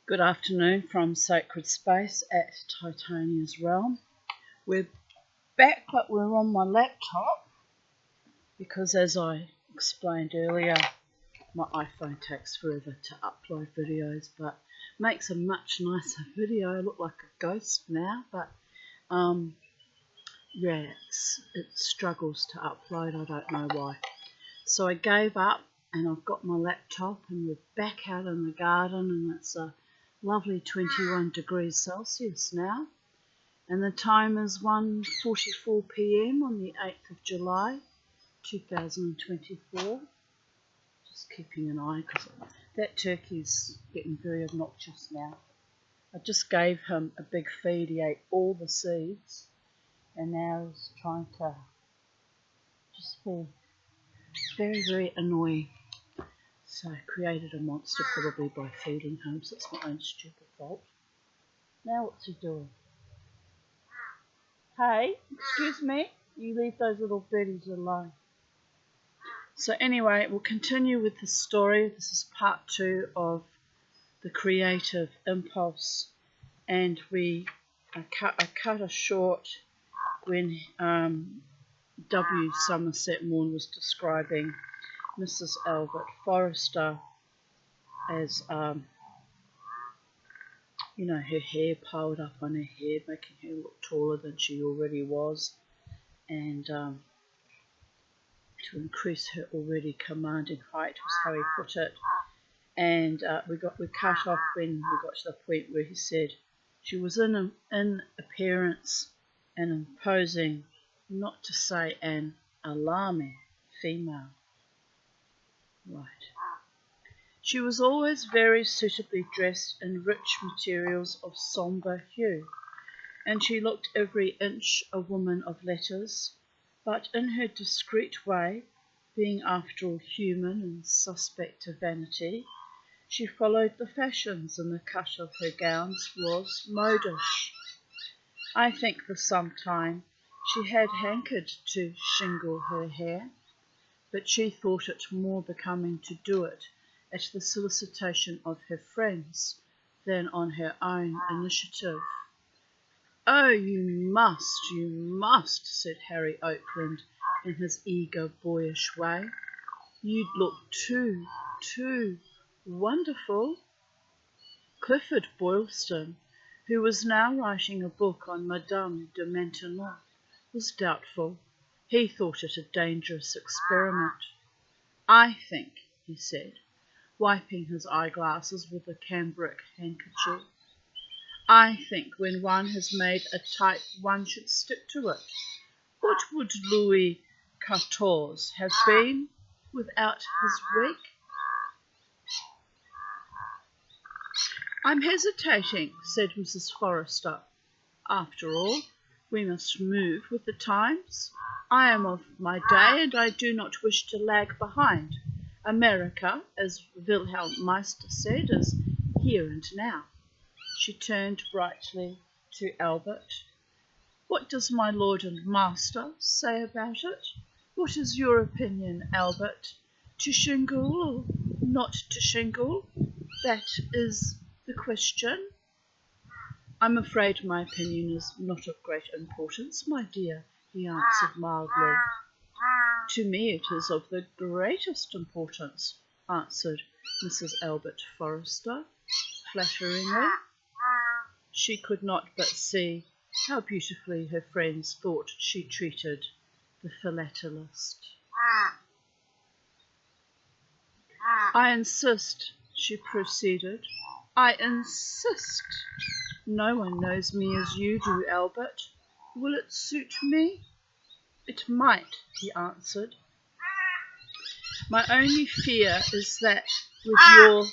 Good afternoon from Sacred Space at Titania's Realm. We're back, but we're on my laptop because, as I explained earlier, my iPhone takes forever to upload videos, but makes a much nicer video. I look like a ghost now, but yeah, it struggles to upload. I don't know why. So I gave up, and I've got my laptop, and we're back out in the garden, and it's a lovely 21 degrees Celsius now, and the time is 1:44 p.m. on the 8th of July 2024. Just keeping an eye because that turkey's getting very obnoxious now. I just gave him a big feed. He ate all the seeds, and now he's trying to just be very, very annoying. So I created a monster probably by feeding him, so it's my own stupid fault. Now what's he doing? Hey, excuse me, you leave those little birdies alone. So anyway, we'll continue with the story. This is part 2 of the creative impulse, and I cut a short when W. Somerset Maugham was describing Mrs. Albert Forrester as, her hair piled up on her head, making her look taller than she already was, and to increase her already commanding height was how he put it. And we cut off when we got to the point where he said she was in appearance an imposing, not to say an alarming, female. Right. She was always very suitably dressed in rich materials of sombre hue, and she looked every inch a woman of letters, but in her discreet way, being after all human and suspect to vanity, she followed the fashions, and the cut of her gowns was modish. I think for some time she had hankered to shingle her hair, but she thought it more becoming to do it at the solicitation of her friends than on her own initiative. "Oh, you must," said Harry Oakland in his eager, boyish way. "You'd look too wonderful." Clifford Boylston, who was now writing a book on Madame de Maintenon, was doubtful. He thought it a dangerous experiment. "I think," he said, wiping his eyeglasses with a cambric handkerchief, "I think when one has made a type one should stick to it. What would Louis XIV have been without his wig?" "I'm hesitating," said Mrs. Forrester. "After all, we must move with the times. I am of my day, and I do not wish to lag behind. America, as Wilhelm Meister said, is here and now." She turned brightly to Albert. "What does my lord and master say about it? What is your opinion, Albert? To shingle or not to shingle? That is the question." "I'm afraid my opinion is not of great importance, my dear," he answered mildly. "To me it is of the greatest importance," answered Mrs. Albert Forrester, flatteringly. She could not but see how beautifully her friends thought she treated the philatelist. "I insist," she proceeded. "I insist. No one knows me as you do, Albert. Will it suit me?" "It might," he answered. "My only fear is that with your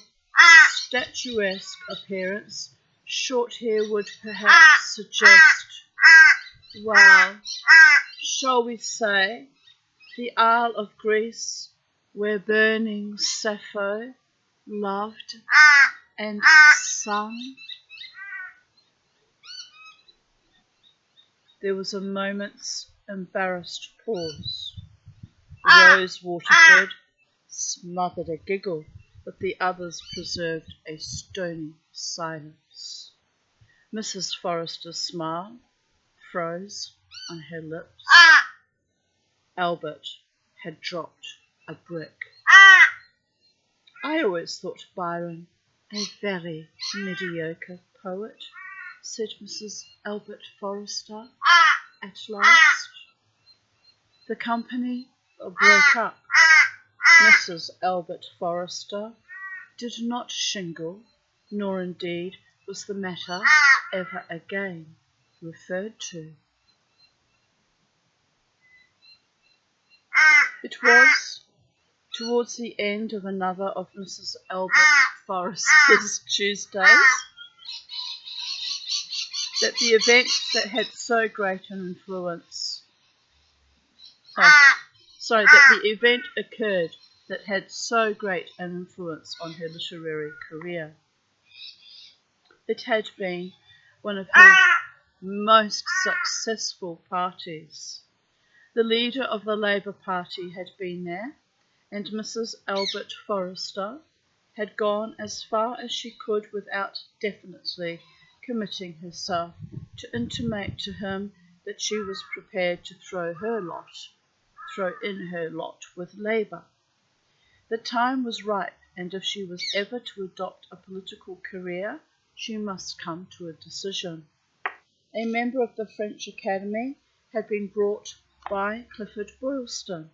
statuesque appearance, short hair would perhaps suggest, well, shall we say, the Isle of Greece, where burning Sappho loved and sung." There was a moment's embarrassed pause. Rose Waterford smothered a giggle but the others preserved a stony silence. Mrs. Forrester's smile froze on her lips. Albert had dropped a brick. I always thought Byron a very mediocre poet, said Mrs. Albert Forrester at last. The company broke up. Mrs. Albert Forrester did not shingle, nor indeed was the matter ever again referred to. It was towards the end of another of Mrs. Albert Forrester's Tuesdays that the event that had so great an influence that the event occurred that had so great an influence on her literary career. It had been one of her most successful parties. The leader of the Labour Party had been there, and Mrs. Albert Forrester had gone as far as she could without definitely committing herself to intimate to him that she was prepared to throw in her lot with Labour. The time was ripe, and if she was ever to adopt a political career, she must come to a decision. A member of the French Academy had been brought by Clifford Boylston,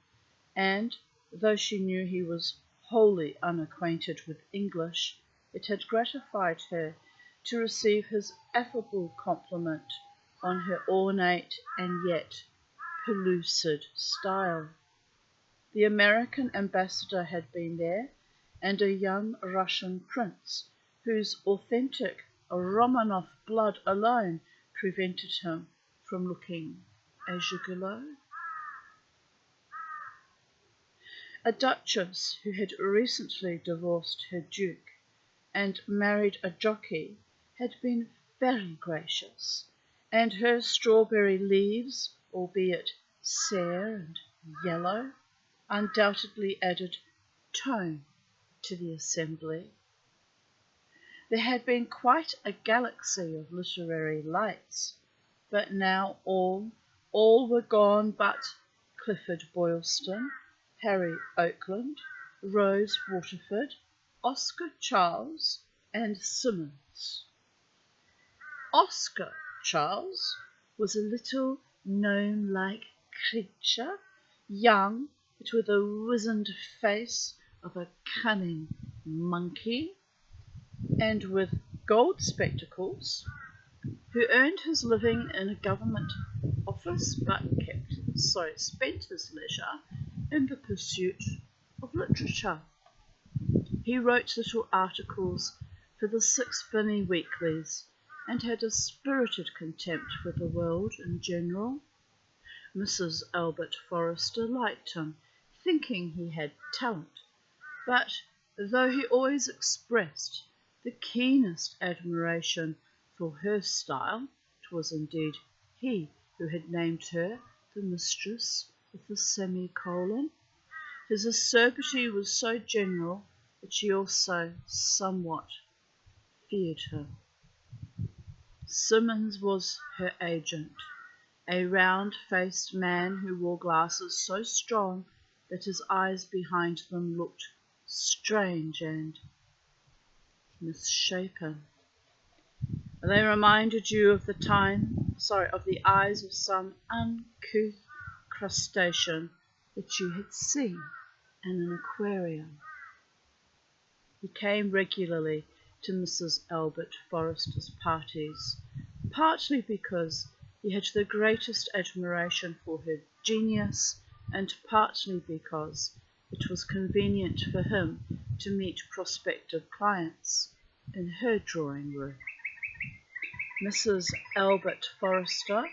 and though she knew he was wholly unacquainted with English, it had gratified her to receive his affable compliment on her ornate and yet pellucid style. The American ambassador had been there, and a young Russian prince, whose authentic Romanov blood alone prevented him from looking a gigolo. A duchess who had recently divorced her duke and married a jockey had been very gracious, and her strawberry leaves, albeit sere and yellow, undoubtedly added tone to the assembly. There had been quite a galaxy of literary lights, but now all were gone but Clifford Boylston, Harry Oakland, Rose Waterford, Oscar Charles, and Symonds. Oscar Charles was a little gnome-like creature, young, but with a wizened face of a cunning monkey, and with gold spectacles, who earned his living in a government office but spent his leisure in the pursuit of literature. He wrote little articles for the sixpenny weeklies and had a spirited contempt for the world in general. Mrs. Albert Forrester liked him, thinking he had talent, but though he always expressed the keenest admiration for her style, it was indeed he who had named her the mistress of the semicolon. His acerbity was so general that she also somewhat feared him. Symonds was her agent, a round-faced man who wore glasses so strong that his eyes behind them looked strange and misshapen. They reminded you of the eyes of some uncouth crustacean that you had seen in an aquarium. He came regularly to Mrs. Albert Forrester's parties, partly because he had the greatest admiration for her genius, and partly because it was convenient for him to meet prospective clients in her drawing room. Mrs. Albert Forrester,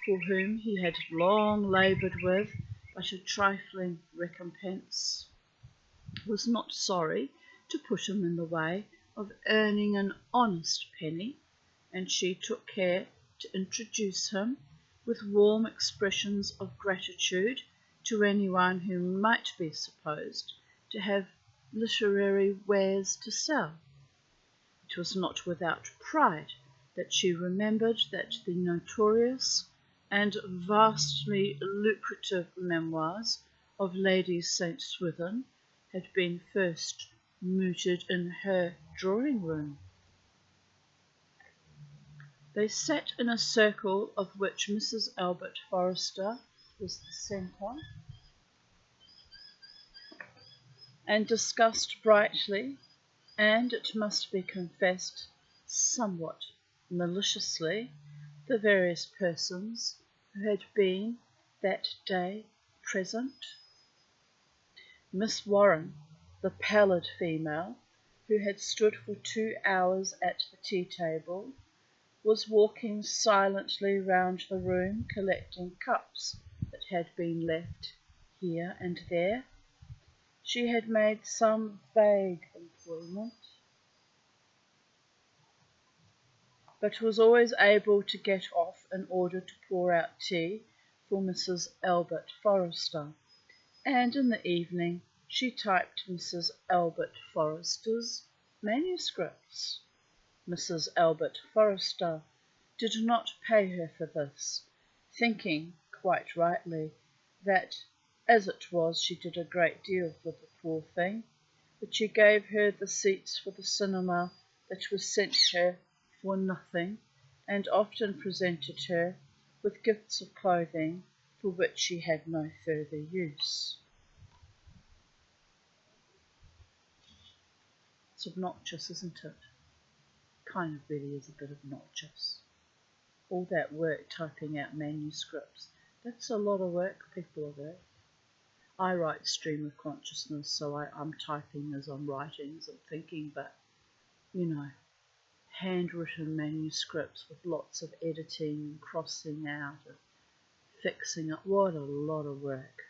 for whom he had long laboured with but a trifling recompense, was not sorry to put him in the way of earning an honest penny, and she took care to introduce him with warm expressions of gratitude to anyone who might be supposed to have literary wares to sell. It was not without pride that she remembered that the notorious and vastly lucrative memoirs of Lady St. Swithin had been first mooted in her drawing-room. They sat in a circle of which Mrs. Albert Forrester was the centre, and discussed brightly, and it must be confessed, somewhat maliciously, the various persons who had been that day present. Miss Warren, the pallid female, who had stood for 2 hours at the tea-table, was walking silently round the room collecting cups that had been left here and there. She had made some vague employment, but was always able to get off in order to pour out tea for Mrs. Albert Forrester, and in the evening she typed Mrs. Albert Forrester's manuscripts. Mrs. Albert Forrester did not pay her for this, thinking, quite rightly, that as it was she did a great deal for the poor thing, but she gave her the seats for the cinema that was sent her for nothing, and often presented her with gifts of clothing for which she had no further use. It's obnoxious, isn't it? Kind of really is a bit obnoxious. All that work typing out manuscripts, that's a lot of work, people of Earth. I write stream of consciousness, so I'm typing as I'm writing, as I'm thinking, but, handwritten manuscripts with lots of editing and crossing out and fixing up, what a lot of work.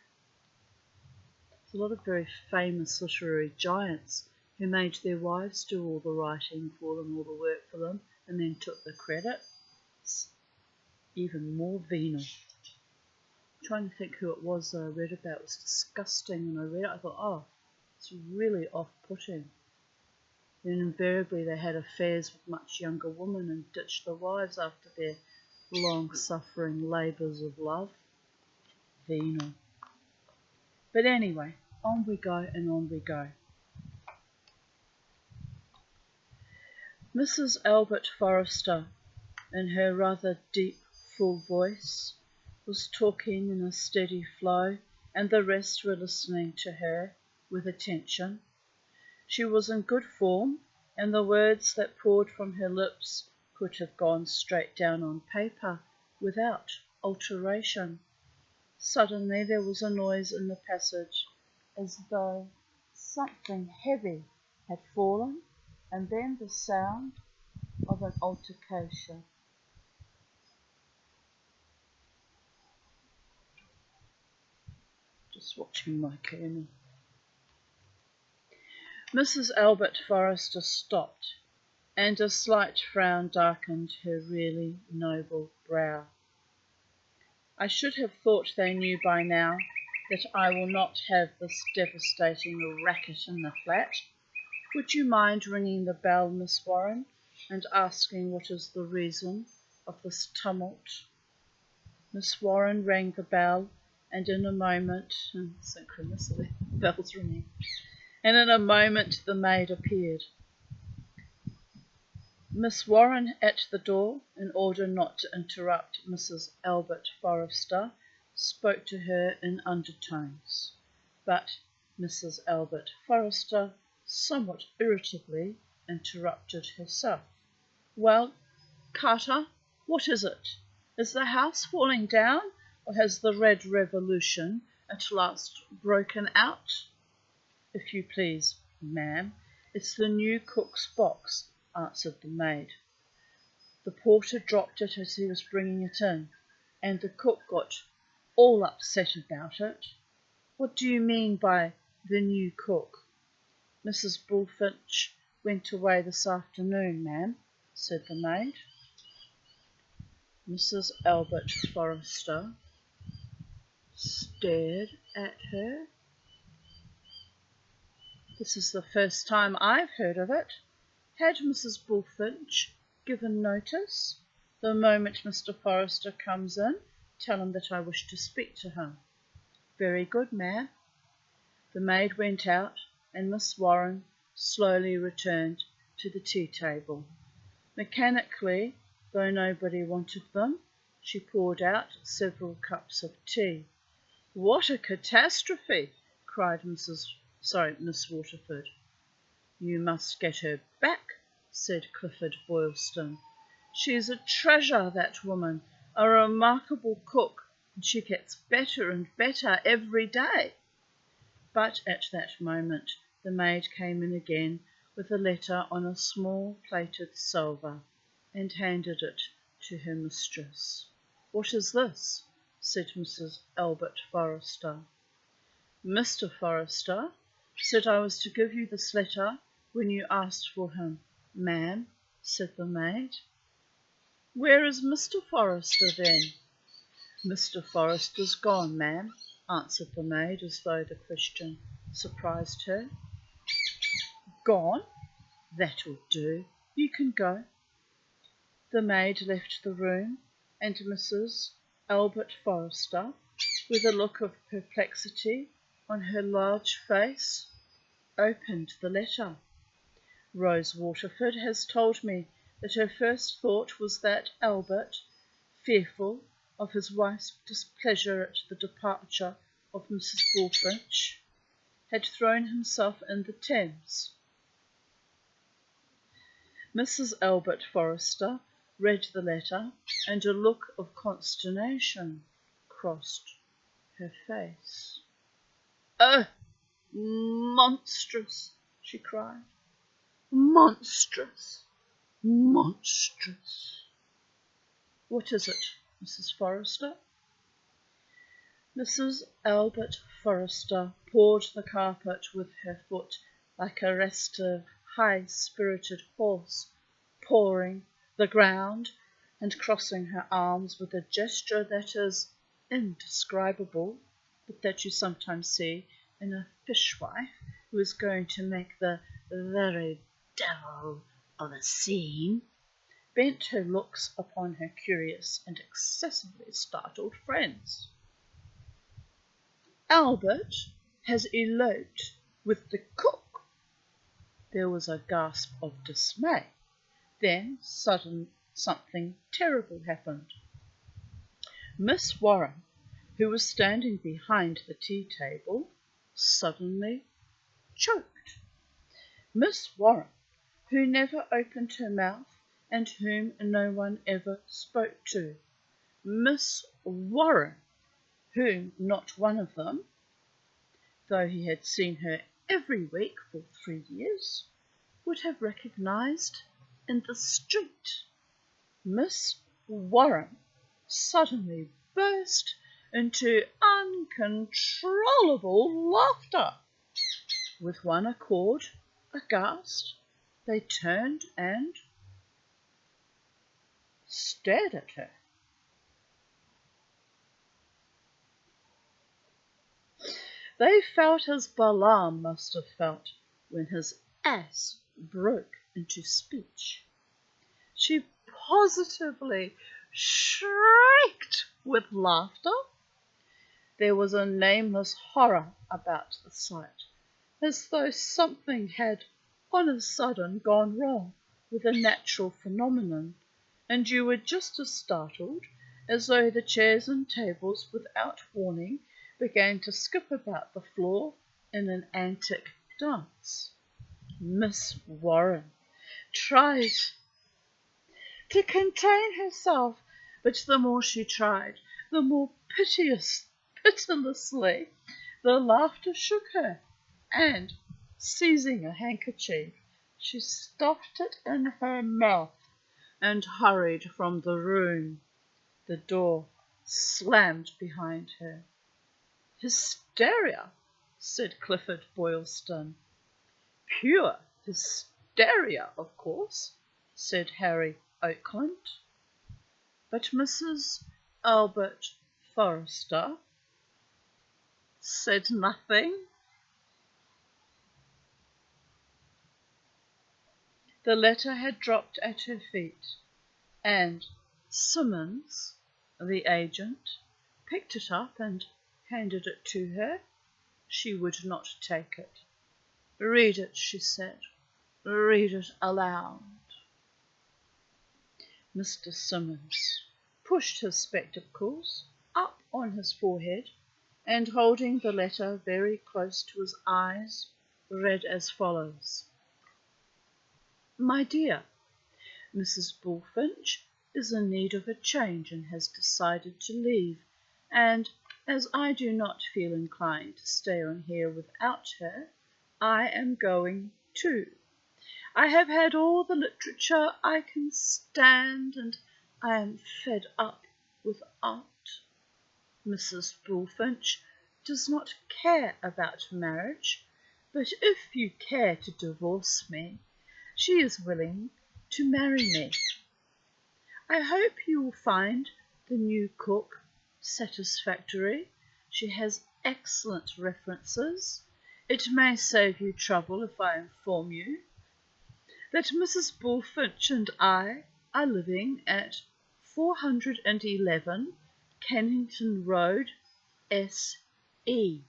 There's a lot of very famous literary giants who made their wives do all the writing for them, all the work for them, and then took the credit. It's even more venal. I'm trying to think who it was that I read about. It was disgusting, and I read it, I thought, oh, it's really off-putting. And invariably they had affairs with much younger women and ditched the wives after their long-suffering labours of love. Venal. But anyway, on we go and on we go. Mrs. Albert Forrester, in her rather deep, full voice, was talking in a steady flow, and the rest were listening to her with attention. She was in good form, and the words that poured from her lips could have gone straight down on paper without alteration. Suddenly there was a noise in the passage, as though something heavy had fallen, and then the sound of an altercation. Just watching my Colonel. Mrs. Albert Forrester stopped, and a slight frown darkened her really noble brow. I should have thought they knew by now that I will not have this devastating racket in the flat. Would you mind ringing the bell, Miss Warren, and asking what is the reason of this tumult? Miss Warren rang the bell, and in a moment, synchronicity, bells ringing, and in a moment the maid appeared. Miss Warren at the door, in order not to interrupt Mrs. Albert Forrester, spoke to her in undertones, but Mrs. Albert Forrester somewhat irritably interrupted herself. Well, Carter, what is it? Is the house falling down, or has the Red Revolution at last broken out? If you please, ma'am, it's the new cook's box, answered the maid. The porter dropped it as he was bringing it in, and the cook got all upset about it. What do you mean by the new cook? Mrs. Bullfinch went away this afternoon, ma'am, said the maid. Mrs. Albert Forrester stared at her. This is the first time I've heard of it. Had Mrs. Bullfinch given notice? The moment Mr. Forrester comes in, tell him that I wish to speak to him. Very good, ma'am. The maid went out, and Miss Warren slowly returned to the tea table. Mechanically, though nobody wanted them, she poured out several cups of tea. What a catastrophe! Cried Miss Waterford. You must get her back, said Clifford Boylston. She's a treasure, that woman, a remarkable cook, and she gets better and better every day. But at that moment the maid came in again with a letter on a small plated salver, and handed it to her mistress. What is this? Said Mrs. Albert Forrester. Mr. Forrester said I was to give you this letter when you asked for him, ma'am, said the maid. Where is Mr. Forrester, then? Mr. Forrester's gone, ma'am, answered the maid, as though the question surprised her. Gone? That'll do. You can go. The maid left the room, and Mrs. Albert Forrester, with a look of perplexity on her large face, opened the letter. Rose Waterford has told me that her first thought was that Albert, fearful of his wife's displeasure at the departure of Mrs. Bullfinch, had thrown himself in the Thames. Mrs. Albert Forrester read the letter, and a look of consternation crossed her face. Oh, monstrous, she cried. Monstrous, monstrous. What is it, Mrs. Forrester? Mrs. Albert Forrester pawed the carpet with her foot like a restive, high-spirited horse, pawing the ground and crossing her arms with a gesture that is indescribable, but that you sometimes see in a fishwife who is going to make the very devil of a scene, bent her looks upon her curious and excessively startled friends. Albert has eloped with the cook. There was a gasp of dismay. Then something terrible happened. Miss Warren, who was standing behind the tea table, suddenly choked. Miss Warren, who never opened her mouth and whom no one ever spoke to. Miss Warren, whom not one of them, though he had seen her every week for 3 years, would have recognized in the street. Miss Warren suddenly burst into uncontrollable laughter. With one accord, aghast, they turned and stared at her. They felt as Balaam must have felt when his ass broke into speech. She positively shrieked with laughter. There was a nameless horror about the sight, as though something had on a sudden gone wrong with a natural phenomenon, and you were just as startled as though the chairs and tables without warning began to skip about the floor in an antic dance. Miss Warren tried to contain herself, but the more she tried, the more pitilessly the laughter shook her, and, seizing a handkerchief, she stuffed it in her mouth and hurried from the room. The door slammed behind her. Hysteria, said Clifford Boylston. Pure hysteria, of course, said Harry Oakland. But Mrs. Albert Forrester said nothing. The letter had dropped at her feet, and Simmons, the agent, picked it up and handed it to her. She would not take it. "Read it," she said. "Read it aloud." Mr. Simmons pushed his spectacles up on his forehead and, holding the letter very close to his eyes, read as follows: "My dear, Mrs. Bullfinch is in need of a change and has decided to leave, and as I do not feel inclined to stay on here without her, I am going too. I have had all the literature I can stand, and I am fed up with art. Mrs. Bullfinch does not care about marriage, but if you care to divorce me, she is willing to marry me. I hope you will find the new cook satisfactory. She has excellent references. It may save you trouble if I inform you that Mrs. Bullfinch and I are living at 411 Kennington Road, S.E.,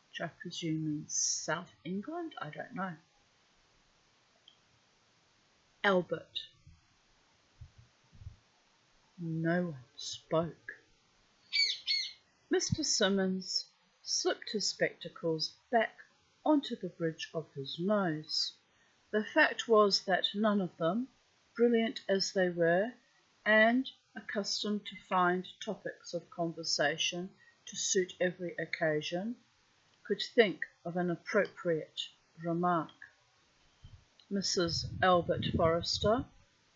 which I presume means South England, I don't know. Albert." No one spoke. Mr. Simmons slipped his spectacles back onto the bridge of his nose. The fact was that none of them, brilliant as they were, and accustomed to find topics of conversation to suit every occasion, could think of an appropriate remark. Mrs. Albert Forrester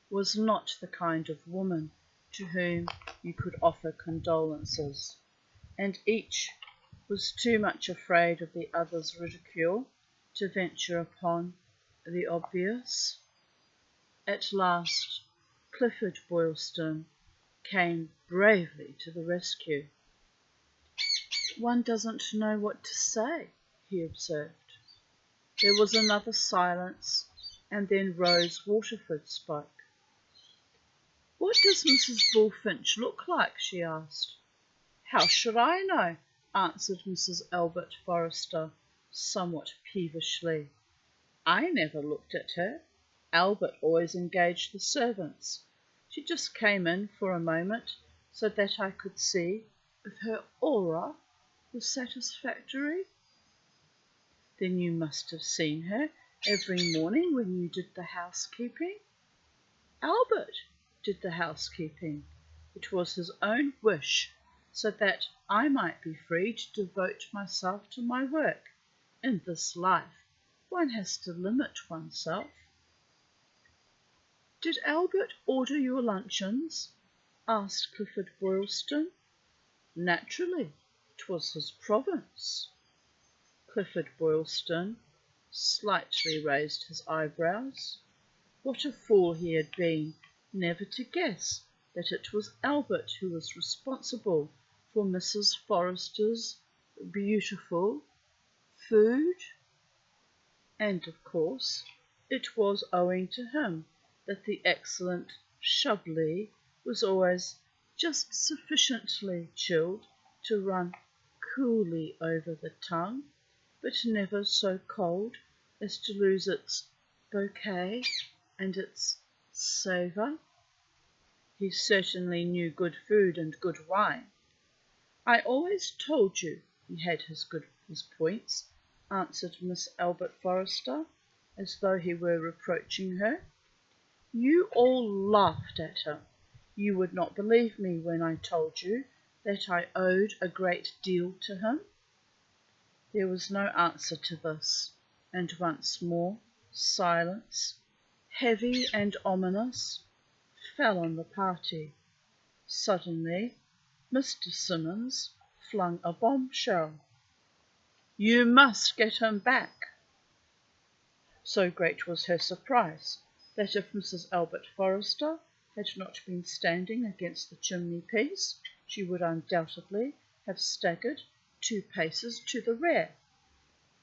was not the kind of woman to whom you could offer condolences, and each was too much afraid of the other's ridicule to venture upon the obvious. At last, Clifford Boylston came bravely to the rescue. "One doesn't know what to say," he observed. There was another silence, and then Rose Waterford spoke. "What does Mrs. Bullfinch look like?" she asked. "How should I know?" answered Mrs. Albert Forrester, somewhat peevishly. "I never looked at her. Albert always engaged the servants. She just came in for a moment so that I could see if her aura was satisfactory." "Then you must have seen her every morning when you did the housekeeping?" "Albert did the housekeeping. It was his own wish, so that I might be free to devote myself to my work. In this life, one has to limit oneself." "Did Albert order your luncheons?" asked Clifford Boylston. "Naturally, it was his province." Clifford Boylston slightly raised his eyebrows. What a fool he had been never to guess that it was Albert who was responsible for Mrs. Forrester's beautiful food. And, of course, it was owing to him that the excellent Chablis was always just sufficiently chilled to run coolly over the tongue, but never so cold as to lose its bouquet and its savour. He certainly knew good food and good wine. "I always told you he had his points," answered Miss Albert Forrester, as though he were reproaching her. "You all laughed at him. You would not believe me when I told you that I owed a great deal to him." There was no answer to this, and once more silence, heavy and ominous, fell on the party. Suddenly Mr. Simmons flung a bombshell. "You must get him back." So great was her surprise that if Mrs. Albert Forrester had not been standing against the chimney-piece, she would undoubtedly have staggered 2 paces to the rear.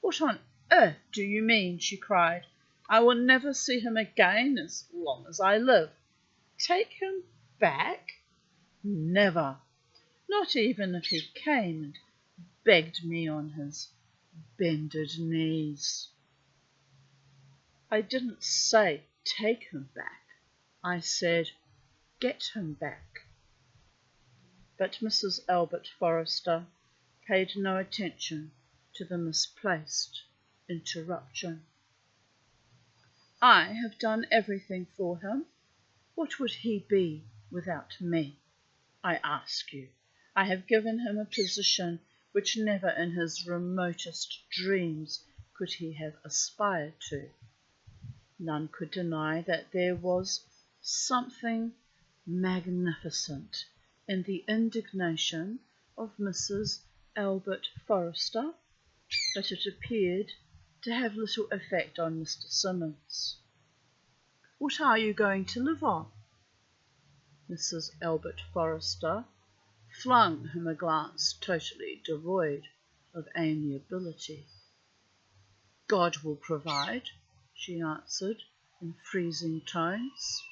"What on earth do you mean?" she cried. I will never see him again as long as I live. Take him back? Never. Not even if he came and begged me on his bended knees. I didn't say take him back. I said get him back. But Mrs. Albert Forrester paid no attention to the misplaced interruption. I have done everything for him. What would he be without me? I ask you. I have given him a position which never in his remotest dreams could he have aspired to. None could deny that there was something magnificent in the indignation of Mrs. Albert Forrester, but it appeared to have little effect on Mr. Simmons. What are you going to live on? Mrs. Albert Forrester flung him a glance totally devoid of amiability. God will provide, she answered in freezing tones.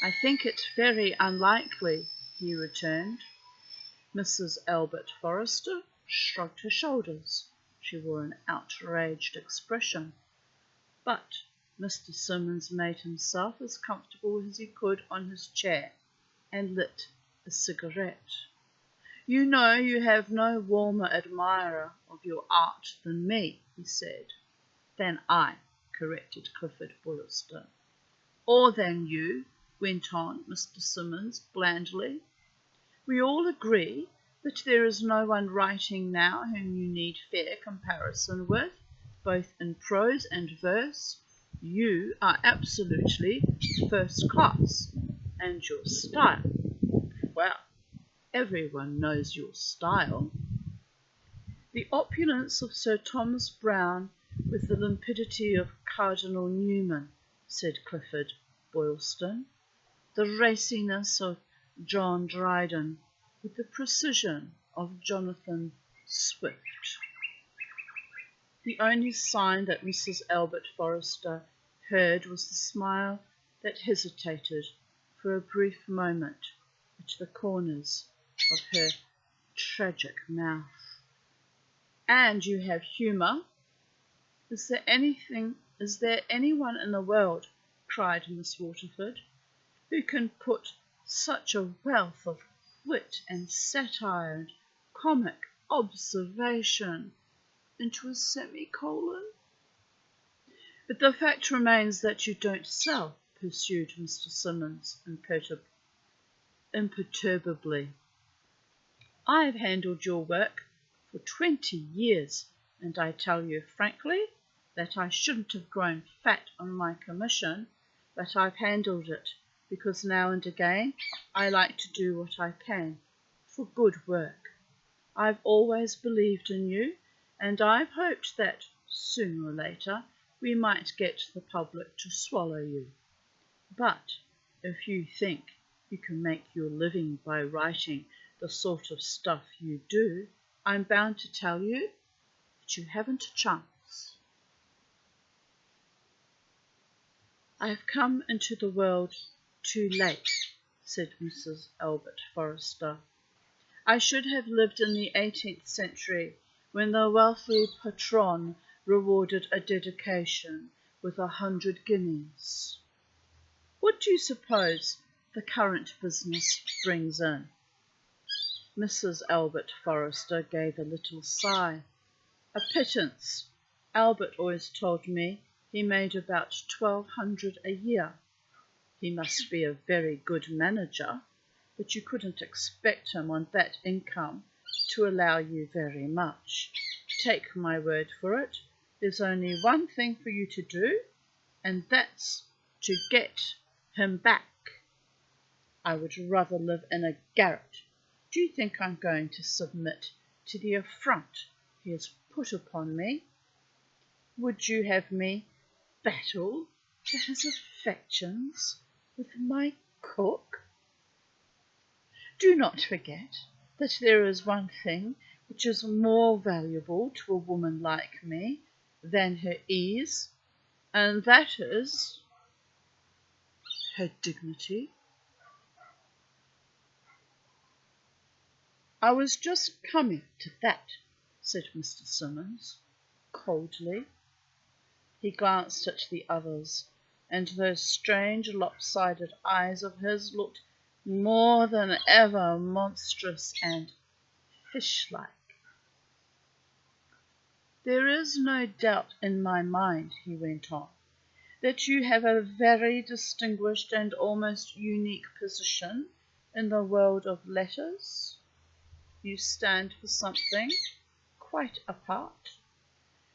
I think it very unlikely, he returned. Mrs. Albert Forrester shrugged her shoulders. She wore an outraged expression. But Mr. Simmons made himself as comfortable as he could on his chair and lit a cigarette. You know you have no warmer admirer of your art than me, he said. Than I, corrected Clifford Boylston. Or than you, went on Mr. Simmons blandly. We all agree that there is no one writing now whom you need fair comparison with, both in prose and verse. You are absolutely first class, and your style, well, everyone knows your style. The opulence of Sir Thomas Browne with the limpidity of Cardinal Newman, said Clifford Boylston, the raciness of John Dryden with the precision of Jonathan Swift. The only sign that Mrs. Albert Forrester heard was the smile that hesitated for a brief moment at the corners of her tragic mouth. And you have humour? Is there anyone in the world, cried Miss Waterford, who can put such a wealth of wit and satire and comic observation into a semicolon? But the fact remains that you don't sell, pursued Mr. Simmons imperturbably. I have handled your work for 20 years, and I tell you frankly that I shouldn't have grown fat on my commission, but I've handled it because now and again I like to do what I can for good work. I've always believed in you, and I've hoped that sooner or later we might get the public to swallow you. But if you think you can make your living by writing the sort of stuff you do, I'm bound to tell you that you haven't a chance. I have come into the world too late, said Mrs. Albert Forrester. I should have lived in the 18th century, when the wealthy patron rewarded a dedication with 100 guineas. What do you suppose the current business brings in? Mrs. Albert Forrester gave a little sigh. A pittance. Albert always told me he made about 1,200 a year. He must be a very good manager, but you couldn't expect him on that income to allow you very much. Take my word for it, there's only one thing for you to do, and that's to get him back. I would rather live in a garret. Do you think I'm going to submit to the affront he has put upon me? Would you have me battle for his affections with my cook? Do not forget that there is one thing which is more valuable to a woman like me than her ease, and that is her dignity. I was just coming to that, said Mr. Simmons, coldly. He glanced at the others, and those strange lopsided eyes of his looked more than ever monstrous and fish-like. There is no doubt in my mind, he went on, that you have a very distinguished and almost unique position in the world of letters. You stand for something quite apart.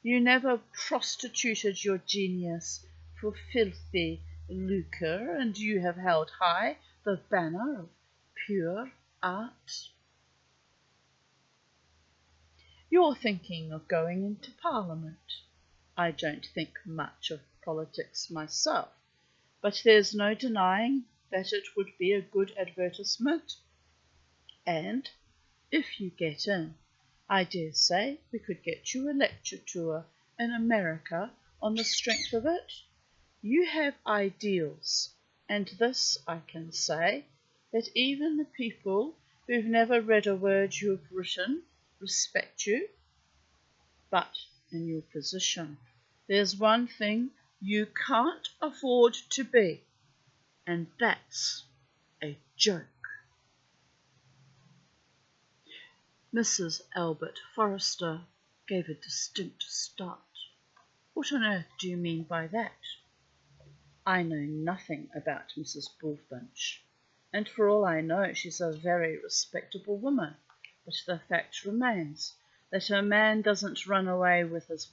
You never prostituted your genius for filthy lucre, and you have held high the banner of pure art. You're thinking of going into Parliament. I don't think much of politics myself, but there's no denying that it would be a good advertisement. And if you get in, I dare say we could get you a lecture tour in America on the strength of it. You have ideals, and this I can say, that even the people who've never read a word you've written respect you. But in your position, there's one thing you can't afford to be, and that's a joke. Mrs. Albert Forrester gave a distinct start. What on earth do you mean by that? I know nothing about Mrs. Bullfinch, and for all I know she's a very respectable woman, but the fact remains that a man doesn't run away with his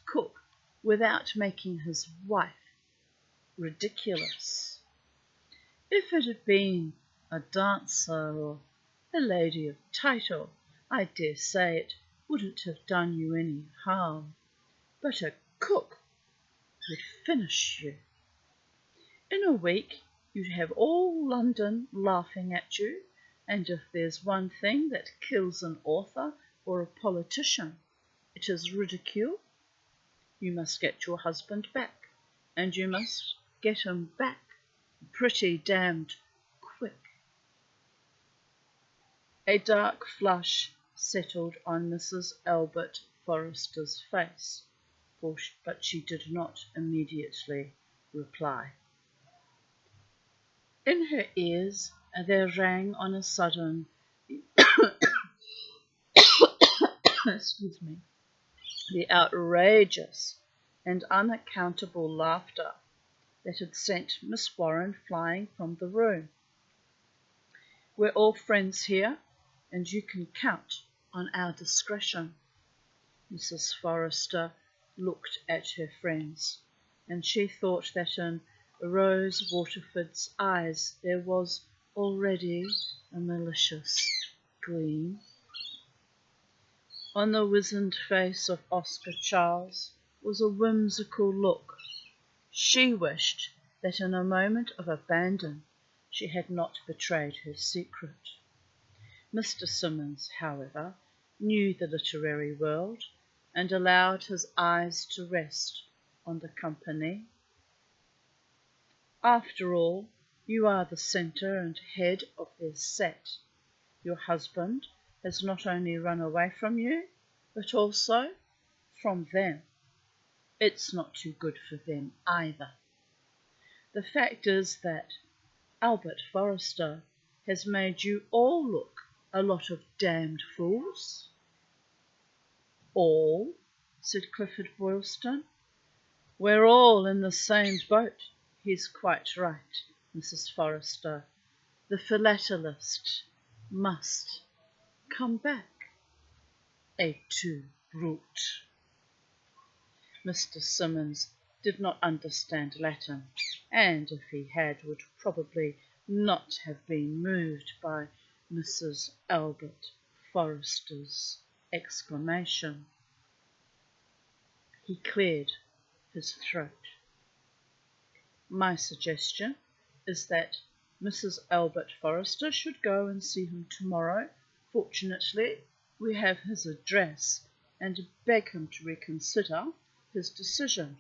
cook without making his wife ridiculous. If it had been a dancer or a lady of title, I dare say it wouldn't have done you any harm, but a cook would finish you. In a week you'd have all London laughing at you, and if there's one thing that kills an author or a politician, it is ridicule. You must get your husband back, and you must get him back pretty damned quick. A dark flush settled on Mrs. Albert Forrester's face, but she did not immediately reply. In her ears there rang on a sudden excuse me, the outrageous and unaccountable laughter that had sent Miss Warren flying from the room. We're all friends here, and you can count on our discretion. Mrs. Forrester looked at her friends, and she thought that in Rose Waterford's eyes there was already a malicious gleam. On the wizened face of Oscar Charles was a whimsical look. She wished that in a moment of abandon she had not betrayed her secret. Mr. Simmons, however, knew the literary world and allowed his eyes to rest on the company. After all, you are the centre and head of their set. Your husband has not only run away from you, but also from them. It's not too good for them either. The fact is that Albert Forrester has made you all look a lot of damned fools. All, said Clifford Boylston. We're all in the same boat. He's quite right, Mrs. Forrester. The philatelist must come back. Et tu, brute. Mr. Simmons did not understand Latin, and if he had, would probably not have been moved by Mrs. Albert Forrester's exclamation. He cleared his throat. My suggestion is that Mrs. Albert Forrester should go and see him tomorrow. Fortunately, we have his address and beg him to reconsider his decision.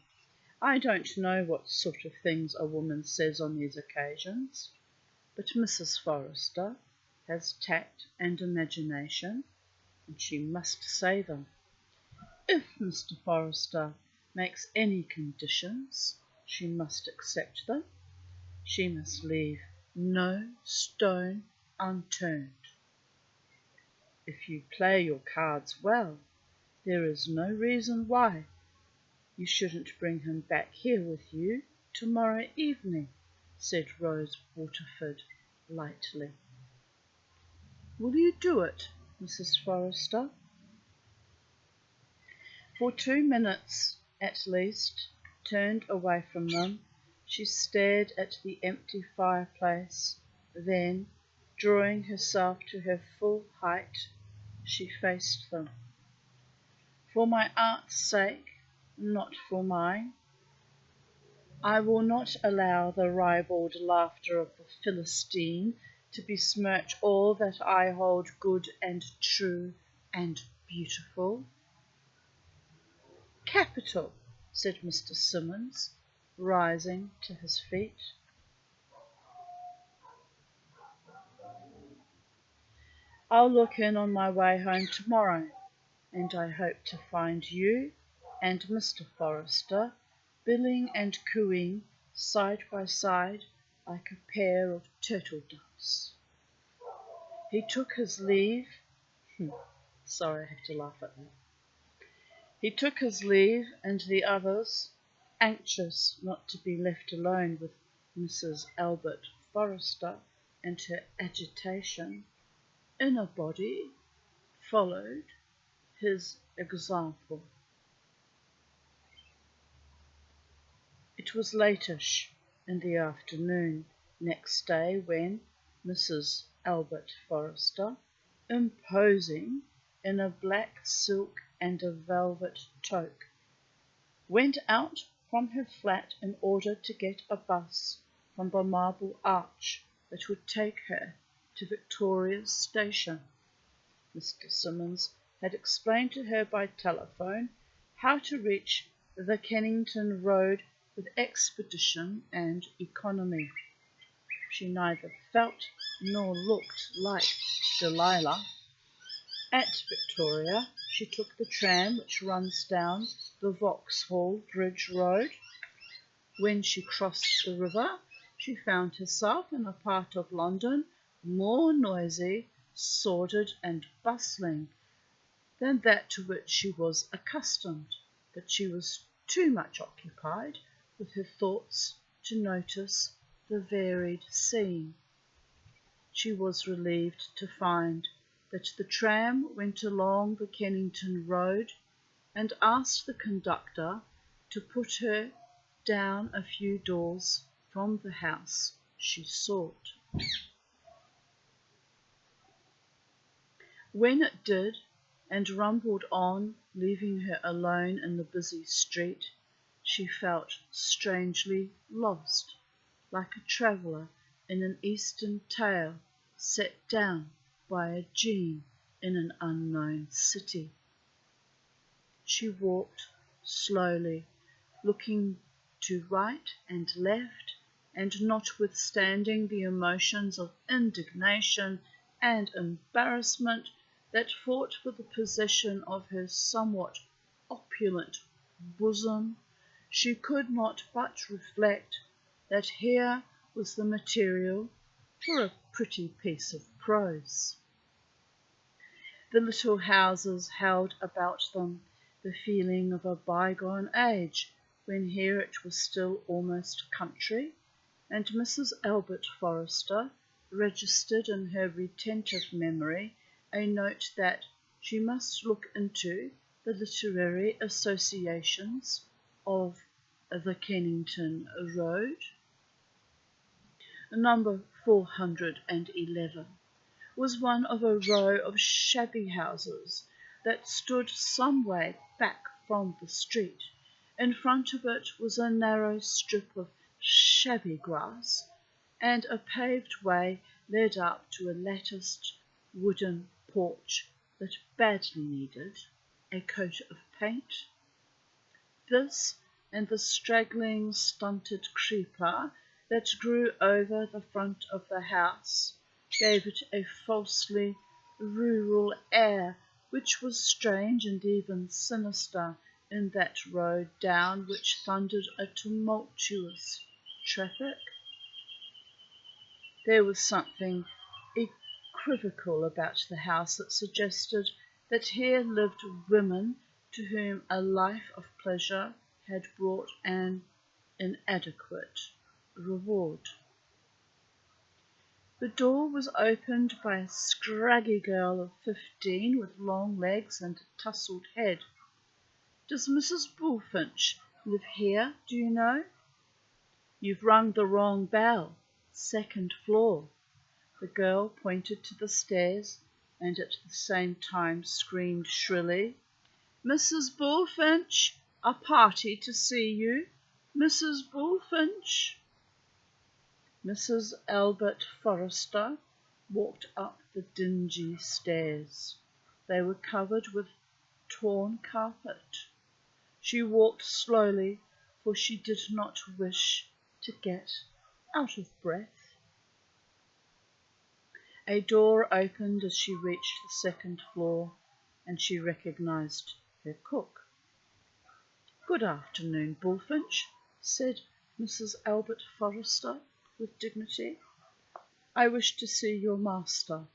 I don't know what sort of things a woman says on these occasions, but Mrs. Forrester has tact and imagination, and she must say them. If Mr. Forrester makes any conditions, she must accept them. She must leave no stone unturned. If you play your cards well, there is no reason why you shouldn't bring him back here with you tomorrow evening, said Rose Waterford lightly. Will you do it, Mrs. Forrester? For 2 minutes, at least, turned away from them, she stared at the empty fireplace. Then, drawing herself to her full height, she faced them. For my aunt's sake, not for mine, I will not allow the ribald laughter of the Philistine to besmirch all that I hold good and true and beautiful. Capital, said Mr. Simmons, rising to his feet. I'll look in on my way home tomorrow, and I hope to find you and Mr. Forrester billing and cooing side by side like a pair of turtle doves. He took his leave. Sorry, I have to laugh at that. He took his leave, and the others, anxious not to be left alone with Mrs. Albert Forrester and her agitation, in a body, followed his example. It was latish in the afternoon next day when Mrs. Albert Forrester, imposing in a black silk and a velvet toque, went out from her flat in order to get a bus from the Marble Arch that would take her to Victoria's station. Mr. Simmons had explained to her by telephone how to reach the Kennington Road with expedition and economy. She neither felt nor looked like Delilah. At Victoria, she took the tram which runs down the Vauxhall Bridge Road. When she crossed the river, she found herself in a part of London more noisy, sordid, and bustling than that to which she was accustomed, but she was too much occupied with her thoughts to notice the varied scene. She was relieved to find that the tram went along the Kennington Road, and asked the conductor to put her down a few doors from the house she sought. When it did, and rumbled on, leaving her alone in the busy street, she felt strangely lost, like a traveller in an Eastern tale set down by a Jean in an unknown city. She walked slowly, looking to right and left, and notwithstanding the emotions of indignation and embarrassment that fought for the possession of her somewhat opulent bosom, she could not but reflect that here was the material for a pretty piece of prose. The little houses held about them the feeling of a bygone age, when here it was still almost country, and Mrs. Albert Forrester registered in her retentive memory a note that she must look into the literary associations of the Kennington Road. Number 411 was one of a row of shabby houses that stood some way back from the street. In front of it was a narrow strip of shabby grass, and a paved way led up to a latticed wooden porch that badly needed a coat of paint. This and the straggling, stunted creeper that grew over the front of the house gave it a falsely rural air which was strange and even sinister in that road down which thundered a tumultuous traffic. There was something equivocal about the house that suggested that here lived women to whom a life of pleasure had brought an inadequate reward. The door was opened by a scraggy girl of 15 with long legs and a tousled head. "Does Mrs. Bullfinch live here, do you know?" "You've rung the wrong bell. 2nd floor." The girl pointed to the stairs and at the same time screamed shrilly, "Mrs. Bullfinch, a party to see you. Mrs. Bullfinch." Mrs. Albert Forrester walked up the dingy stairs. They were covered with torn carpet. She walked slowly, for she did not wish to get out of breath. A door opened as she reached the 2nd floor, and she recognized her cook. "Good afternoon, Bullfinch," said Mrs. Albert Forrester with dignity. "I wish to see your master."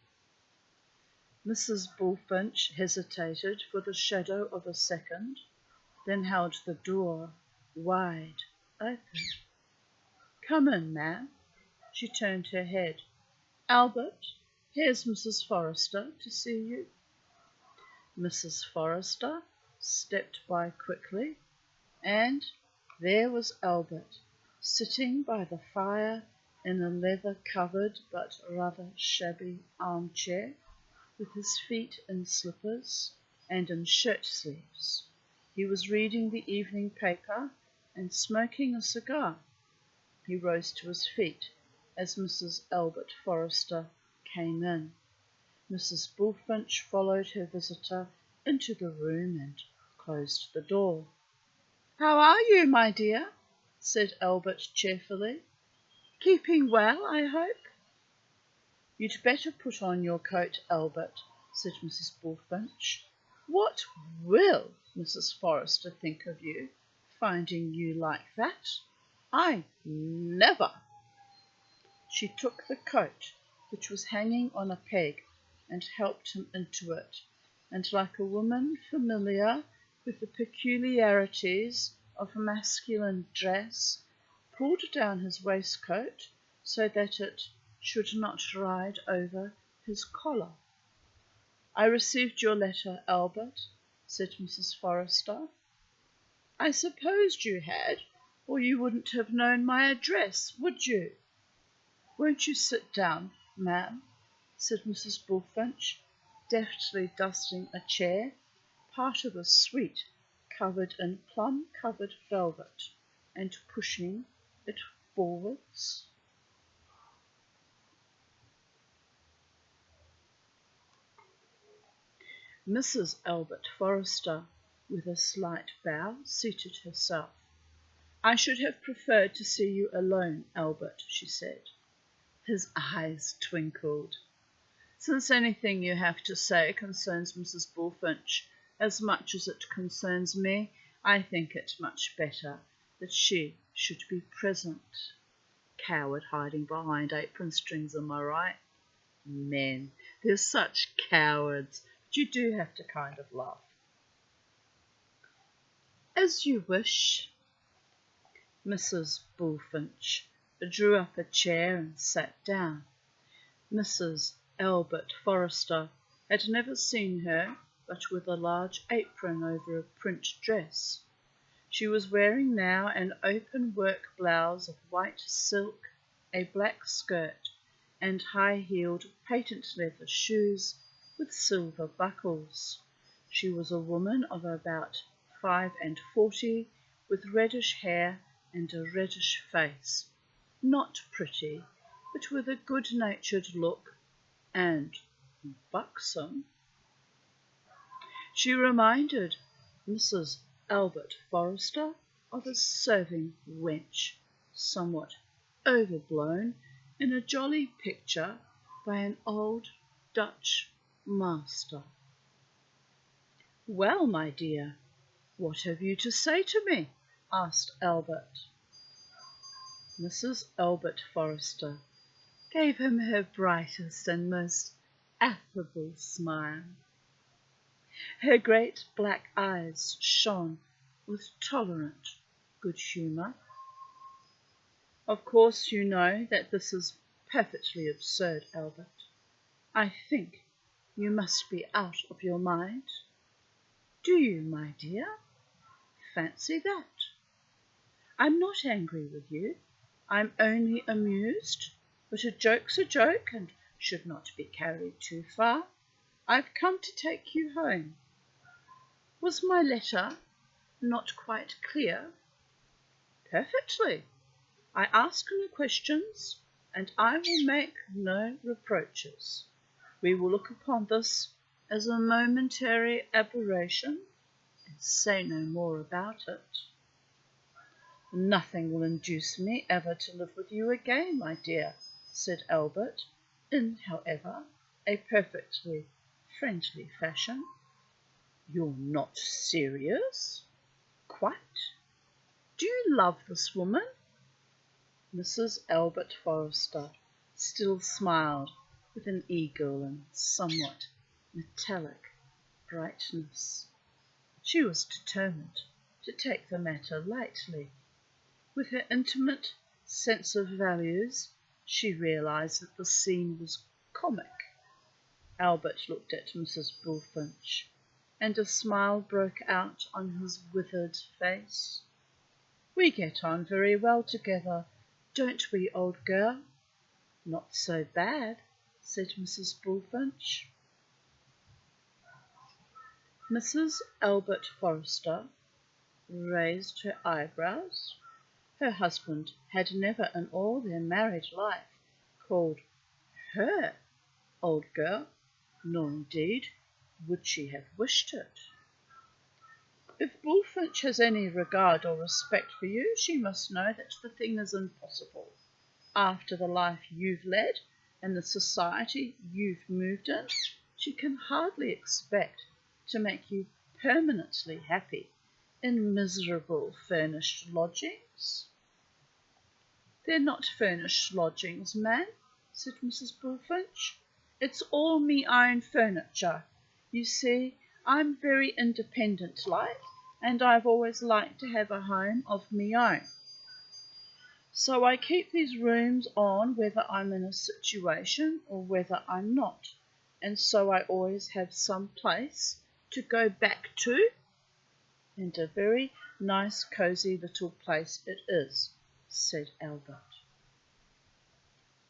Mrs. Bullfinch hesitated for the shadow of a second, then held the door wide open. "Come in, ma'am." She turned her head. "Albert, here's Mrs. Forrester to see you." Mrs. Forrester stepped by quickly, and there was Albert, sitting by the fire in a leather-covered but rather shabby armchair, with his feet in slippers and in shirt sleeves. He was reading the evening paper and smoking a cigar. He rose to his feet as Mrs. Albert Forrester came in. Mrs. Bullfinch followed her visitor into the room and closed the door. "How are you, my dear?" said Albert cheerfully. "Keeping well, I hope?" "You'd better put on your coat, Albert," said Mrs. Bullfinch. "What will Mrs. Forrester think of you, finding you like that? I never!" She took the coat, which was hanging on a peg, and helped him into it, and like a woman familiar with the peculiarities of masculine dress, pulled down his waistcoat so that it should not ride over his collar. "I received your letter, Albert," said Mrs. Forrester. "I supposed you had, or you wouldn't have known my address, would you?" "Won't you sit down, ma'am?" said Mrs. Bullfinch, deftly dusting a chair, part of a suite covered in plum-covered velvet, and pushing it forwards. Mrs. Albert Forrester, with a slight bow, seated herself. "I should have preferred to see you alone, Albert," she said. His eyes twinkled. "Since anything you have to say concerns Mrs. Bullfinch as much as it concerns me, I think it much better that she should be present. Coward hiding behind apron strings, am I right? Men, they're such cowards, but you do have to kind of laugh." "As you wish." Mrs. Bullfinch drew up a chair and sat down. Mrs. Albert Forrester had never seen her but with a large apron over a print dress. She was wearing now an open work blouse of white silk, a black skirt, and high-heeled patent leather shoes with silver buckles. She was a woman of about 45, with reddish hair and a reddish face, not pretty, but with a good-natured look, and buxom. She reminded Mrs. Albert Forrester of a serving wench, somewhat overblown in a jolly picture by an old Dutch master. "Well, my dear, what have you to say to me?" asked Albert. Mrs. Albert Forrester gave him her brightest and most affable smile. Her great black eyes shone with tolerant good humour. "Of course you know that this is perfectly absurd, Albert. I think you must be out of your mind. Do you, my dear? Fancy that. I'm not angry with you. I'm only amused, but a joke's a joke and should not be carried too far. I've come to take you home. Was my letter not quite clear?" "Perfectly. I ask no questions, and I will make no reproaches. We will look upon this as a momentary aberration and say no more about it." "Nothing will induce me ever to live with you again, my dear," said Albert, in, however, a perfectly friendly fashion. "You're not serious?" "Quite. Do you love this woman?" Mrs. Albert Forrester still smiled with an eagle and somewhat metallic brightness. She was determined to take the matter lightly. With her intimate sense of values, she realized that the scene was comic. Albert looked at Mrs. Bullfinch, and a smile broke out on his withered face. "We get on very well together, don't we, old girl?" "Not so bad," said Mrs. Bullfinch. Mrs. Albert Forrester raised her eyebrows. Her husband had never in all their married life called her old girl, nor indeed would she have wished it. "If Bullfinch has any regard or respect for you, she must know that the thing is impossible. After the life you've led and the society you've moved in, she can hardly expect to make you permanently happy in miserable furnished lodgings." "They're not furnished lodgings, ma'am," said Mrs. Bullfinch. "It's all me own furniture. You see, I'm very independent like, and I've always liked to have a home of me own. So I keep these rooms on whether I'm in a situation or whether I'm not, and so I always have some place to go back to, and a very nice cosy little place it is," said Albert.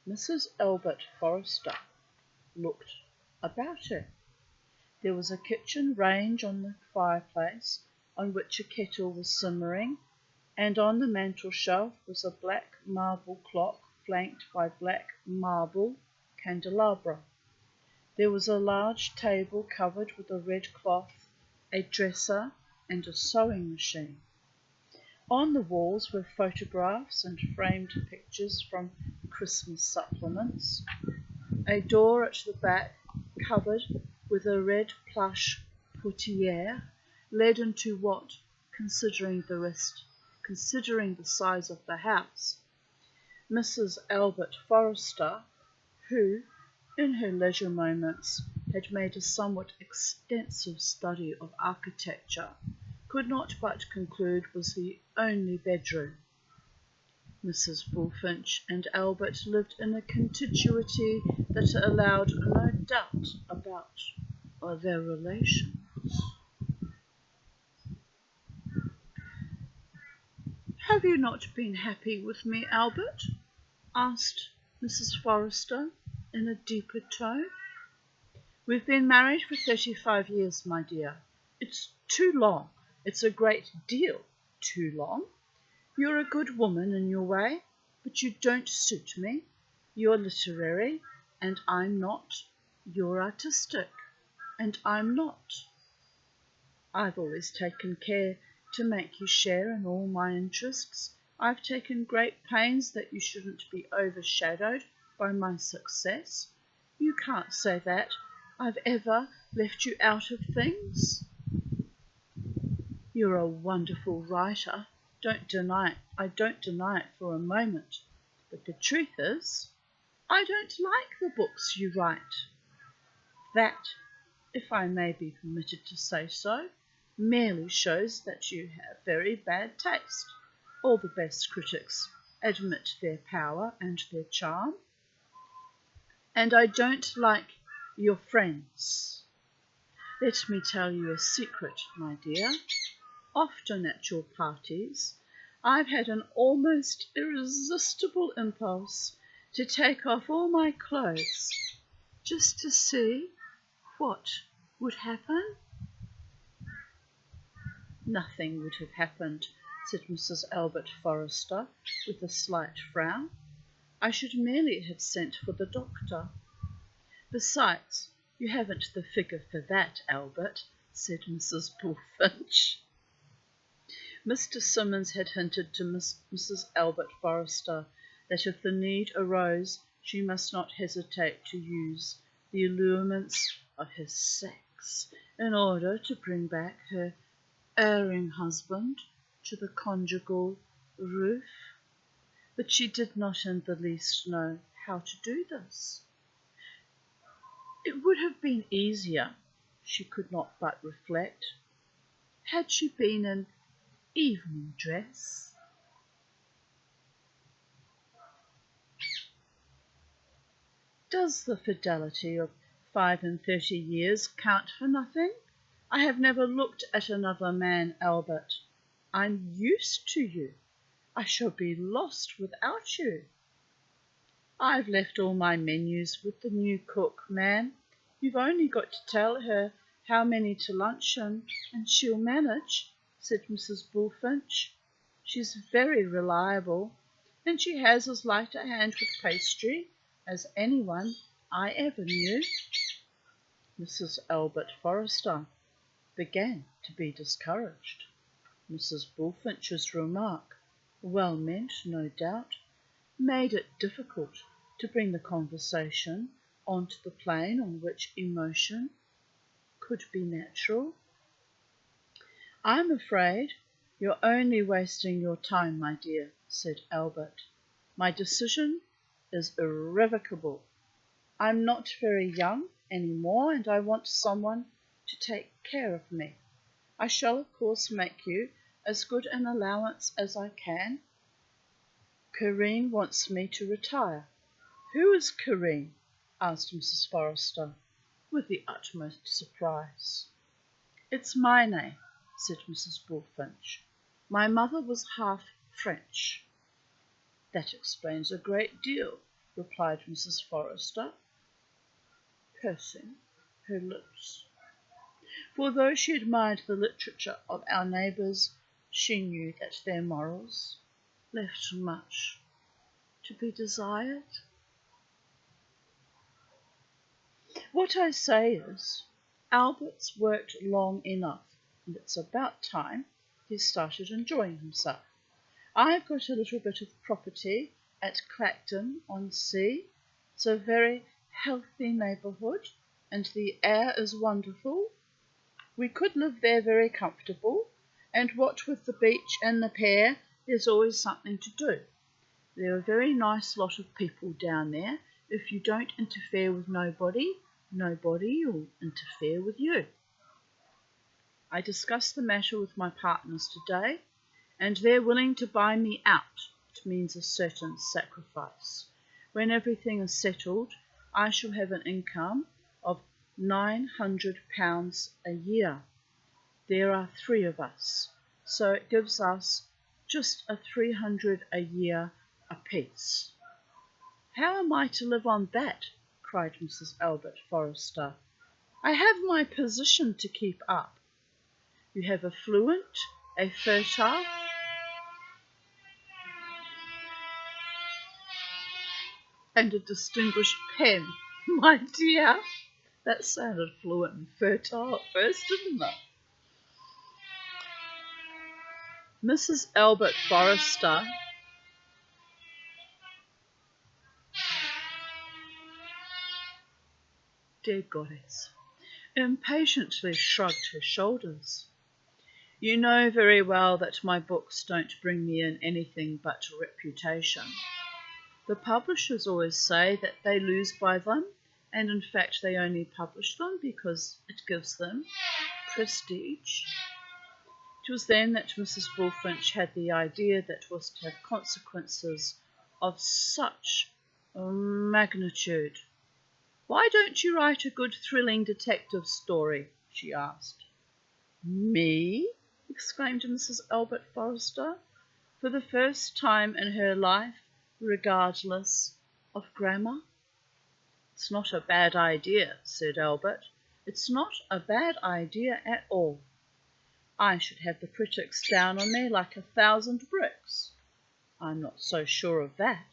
Mrs. Albert Forrester looked about her. There was a kitchen range on the fireplace on which a kettle was simmering, and on the mantel-shelf was a black marble clock flanked by black marble candelabra. There was a large table covered with a red cloth, a dresser, and a sewing machine. On the walls were photographs and framed pictures from Christmas supplements. A door at the back, covered with a red plush portière, led into what, considering the size of the house, Mrs. Albert Forrester, who, in her leisure moments, had made a somewhat extensive study of architecture, could not but conclude was the only bedroom. Mrs. Bullfinch and Albert lived in a contiguity that allowed no doubt about their relations. "Have you not been happy with me, Albert?" asked Mrs. Forrester in a deeper tone. "We've been married for 35 years, my dear. It's too long. It's a great deal too long. You're a good woman in your way, but you don't suit me. You're literary, and I'm not. You're artistic, and I'm not. I've always taken care to make you share in all my interests. I've taken great pains that you shouldn't be overshadowed by my success. You can't say that I've ever left you out of things. You're a wonderful writer. I don't deny it for a moment. But the truth is, I don't like the books you write. That, if I may be permitted to say so, merely shows that you have very bad taste. All the best critics admit their power and their charm. And I don't like your friends. Let me tell you a secret, my dear. Often at your parties, I've had an almost irresistible impulse to take off all my clothes just to see what would happen. Nothing would have happened, said Mrs. Albert Forrester with a slight frown. I should merely have sent for the doctor. Besides, you haven't the figure for that, Albert, said Mrs. Bullfinch. Mr. Simmons had hinted to Mrs. Albert Forrester that if the need arose, she must not hesitate to use the allurements of his sex in order to bring back her erring husband to the conjugal roof. But she did not in the least know how to do this. It would have been easier, she could not but reflect, had she been in evening dress. Does the fidelity of 35 years count for nothing? I have never looked at another man, Albert. I'm used to you. I shall be lost without you. I've left all my menus with the new cook, ma'am. You've only got to tell her how many to luncheon, and she'll manage, said Mrs. Bullfinch. She's very reliable, and she has as light a hand with pastry as anyone I ever knew. Mrs. Albert Forrester began to be discouraged. Mrs. Bullfinch's remark, well meant no doubt, made it difficult to bring the conversation onto the plane on which emotion could be natural. I'm afraid you're only wasting your time, my dear, said Albert. My decision is irrevocable. I'm not very young any more, and I want someone to take care of me. I shall, of course, make you as good an allowance as I can. Corinne wants me to retire. Who is Corinne? Asked Mrs. Forrester, with the utmost surprise. It's my name, said Mrs. Bullfinch. My mother was half French. That explains a great deal, replied Mrs. Forrester, pursing her lips. For though she admired the literature of our neighbours, she knew that their morals left much to be desired. What I say is, Albert's worked long enough, and it's about time he started enjoying himself. I've got a little bit of property at Clacton-on-Sea. It's a very healthy neighbourhood, and the air is wonderful. We could live there very comfortable, and what with the beach and the pier, there's always something to do. They're a very nice lot of people down there. If you don't interfere with nobody will interfere with you. I discussed the matter with my partners today, and they're willing to buy me out. It means a certain sacrifice. When everything is settled, I shall have an income of £900 a year. There are 3 of us, so it gives us just a 300 a year apiece. How am I to live on that? Cried Mrs. Albert Forrester. I have my position to keep up. You have a fluent, a fertile, and a distinguished pen. My dear, that sounded fluent and fertile at first, didn't it? Mrs. Albert Forrester dear goddess, impatiently shrugged her shoulders. You know very well that my books don't bring me in anything but reputation. The publishers always say that they lose by them, and in fact they only publish them because it gives them prestige. It was then that Mrs. Bullfinch had the idea that was to have consequences of such magnitude. Why don't you write a good thrilling detective story? She asked. Me? Exclaimed Mrs. Albert Forrester, for the first time in her life regardless of grammar. It's not a bad idea, said Albert. It's not a bad idea at all. I should have the critics down on me like 1,000 bricks. I'm not so sure of that.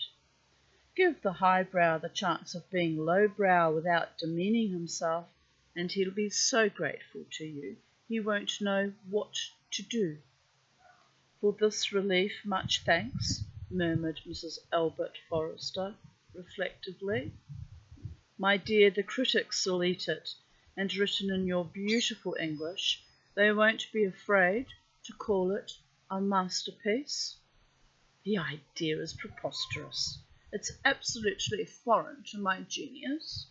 Give the highbrow the chance of being lowbrow without demeaning himself, and he'll be so grateful to you he won't know what to do. For this relief, much thanks, murmured Mrs. Albert Forrester reflectively. My dear, the critics will eat it, and written in your beautiful English, they won't be afraid to call it a masterpiece. The idea is preposterous. It's absolutely foreign to my genius.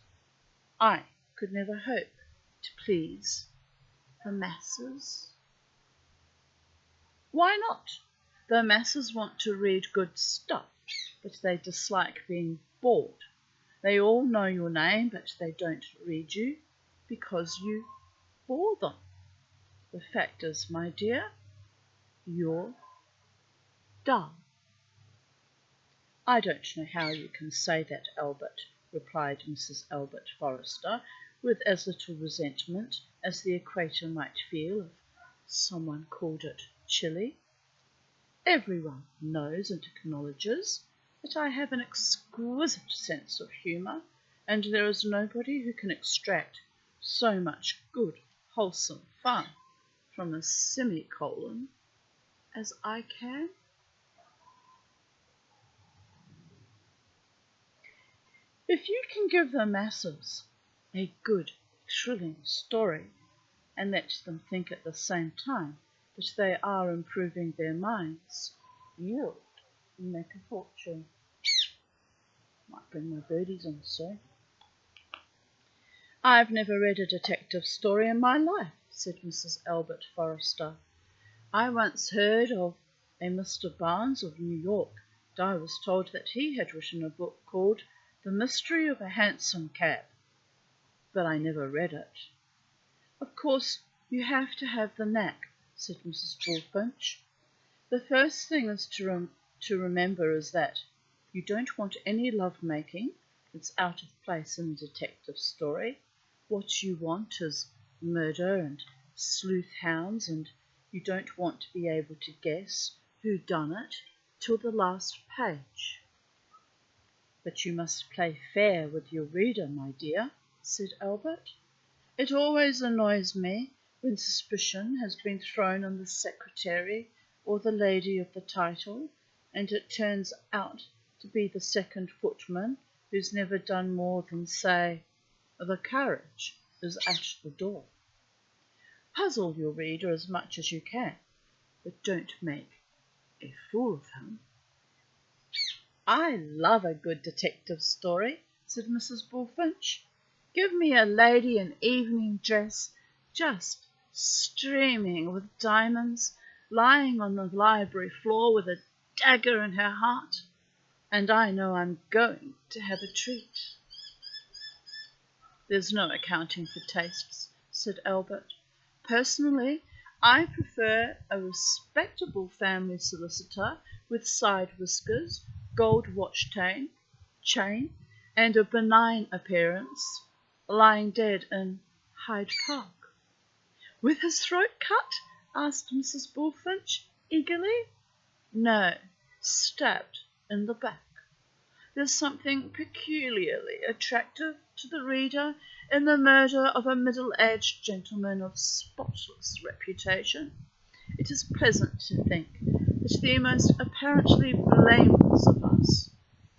I could never hope to please the masses. Why not? The masses want to read good stuff, but they dislike being bored. They all know your name, but they don't read you because you bore them. The fact is, my dear, you're dull. I don't know how you can say that, Albert, replied Mrs. Albert Forrester, with as little resentment as the equator might feel if someone called it chilly. Everyone knows and acknowledges that I have an exquisite sense of humour, and there is nobody who can extract so much good, wholesome fun from a semicolon as I can. If you can give the masses a good, thrilling story, and let them think at the same time that they are improving their minds, you'll make a fortune. Might bring my birdies in, sir. I've never read a detective story in my life, said Mrs. Albert Forrester. I once heard of a Mr. Barnes of New York, and I was told that he had written a book called The Mystery of a Hansom Cab, but I never read it. Of course, you have to have the knack, said Mrs. Bullfinch. The first thing is to remember is that you don't want any love-making. It's out of place in a detective story. What you want is murder and sleuth hounds, and you don't want to be able to guess who done it till the last page. But you must play fair with your reader, my dear, said Albert. It always annoys me when suspicion has been thrown on the secretary or the lady of the title, and it turns out to be the second footman who's never done more than say, the carriage is at the door. Puzzle your reader as much as you can, but don't make a fool of him. I love a good detective story, said Mrs. Bullfinch. Give me a lady in evening dress, just streaming with diamonds, lying on the library floor with a dagger in her heart, and I know I'm going to have a treat. There's no accounting for tastes, said Albert. Personally, I prefer a respectable family solicitor with side whiskers, gold watch chain, and a benign appearance, lying dead in Hyde Park. With his throat cut? Asked Mrs. Bullfinch eagerly. No, stabbed in the back. There's something peculiarly attractive to the reader in the murder of a middle-aged gentleman of spotless reputation. It is pleasant to think that the most apparently blameless of us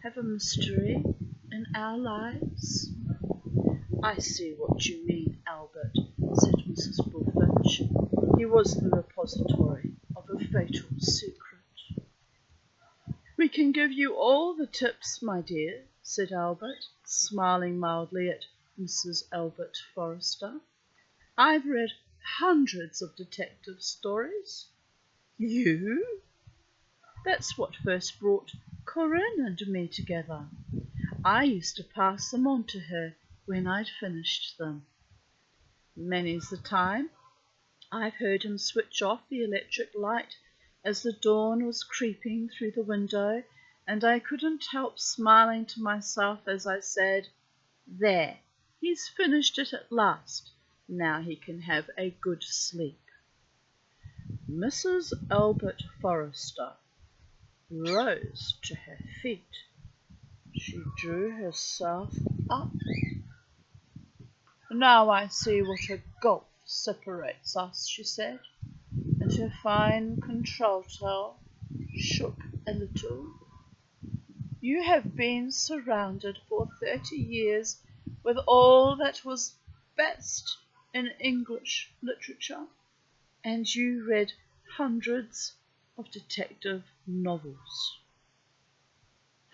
have a mystery in our lives. I see what you mean, Albert, said Mrs. Bullfinch. He was the repository of a fatal secret. We can give you all the tips, my dear, said Albert, smiling mildly at Mrs. Albert Forrester. I've read hundreds of detective stories. You? That's what first brought Corinne and me together. I used to pass them on to her when I'd finished them. Many's the time I've heard him switch off the electric light as the dawn was creeping through the window, and I couldn't help smiling to myself as I said, "There, he's finished it at last. Now he can have a good sleep." Mrs. Albert Forrester rose to her feet. She drew herself up. "Now I see what a gulf separates us," she said, and her fine contralto shook a little. "You have been surrounded for 30 years with all that was best in English literature, and you read hundreds of detective novels."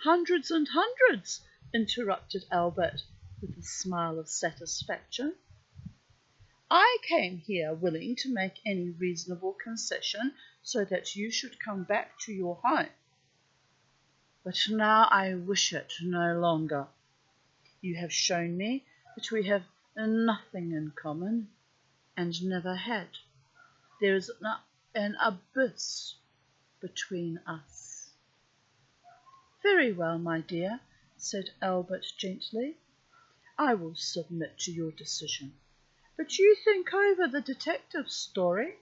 "Hundreds and hundreds," interrupted Albert with a smile of satisfaction. "I came here willing to make any reasonable concession so that you should come back to your home. But now I wish it no longer. You have shown me that we have nothing in common, and never had. There is an abyss between us." "Very well, my dear," said Albert gently. "I will submit to your decision. But you think over the detective story."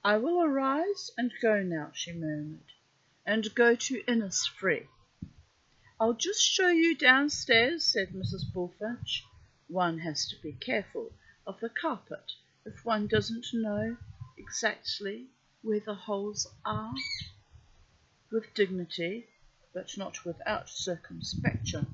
"I will arise and go now," she murmured, "and go to Innisfree." "I'll just show you downstairs," said Mrs. Bullfinch. "One has to be careful of the carpet if one doesn't know exactly where the holes are." With dignity, but not without circumspection,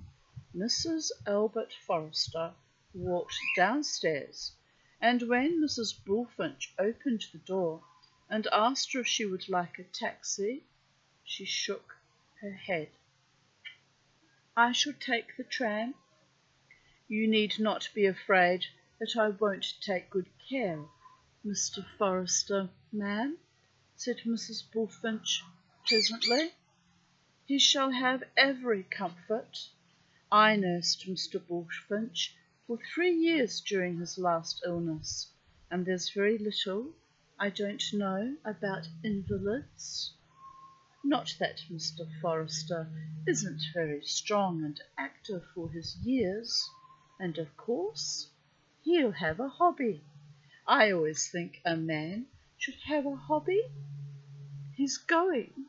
Mrs. Albert Forrester walked downstairs, and when Mrs. Bullfinch opened the door and asked her if she would like a taxi, she shook her head. "I shall take the tram." "You need not be afraid that I won't take good care of Mr. Forrester, ma'am," said Mrs. Bullfinch pleasantly. "He shall have every comfort. I nursed Mr. Bullfinch for 3 years during his last illness, and there's very little I don't know about invalids. Not that Mr. Forrester isn't very strong and active for his years, and of course he'll have a hobby. I always think a man should have a hobby. He's going